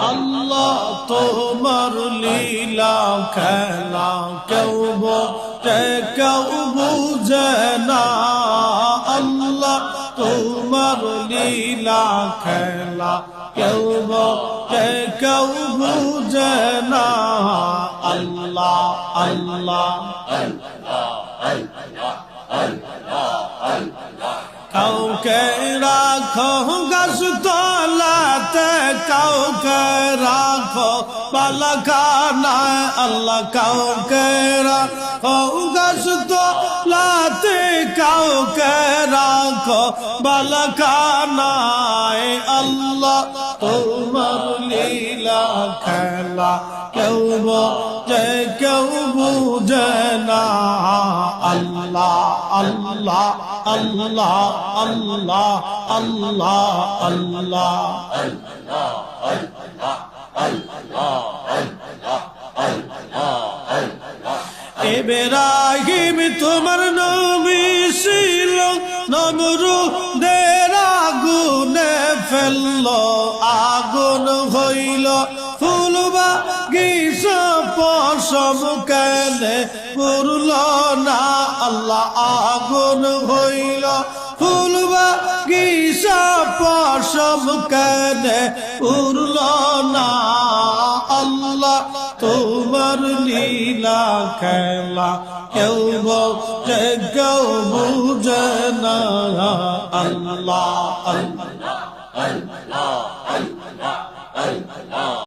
আল্লাহ তোমার লীলা খেলা কেউ বোঝে কেউ বুঝে না আল্লাহ তোমার লীলা খেলা কেউ বোঝে কেউ বুঝে না আল্লাহ আল্লাহ কাউকে রাখো গাছ তলাতে কাউকে রাখো বালাখানায় আল্লাহ কাউকে রাখো গাছ তলাতে কাউকে রাখো বালাখানায় আল্লাহ তোমার লীলা খেলা কেউ বোঝে কেউ বুঝে না আল্লাহ আল্লাহ আল্লাহ আল্লাহ আল্লাহ আল্লাহ ইব্রাহিম তোমার নবী ছিল নমরুদের আগুনে ফেললো আগুন হইল ফুলবা গিসা পশম কেনে পুরল না আল্লাহ আগুন হইল ফুলবা গিসা পশম কেনে পুরল না আল্লাহ তোমার লীলা খেলা কেউ বোঝে কেউ বুঝে না আল্লাহ আল্লাহ আল্লাহ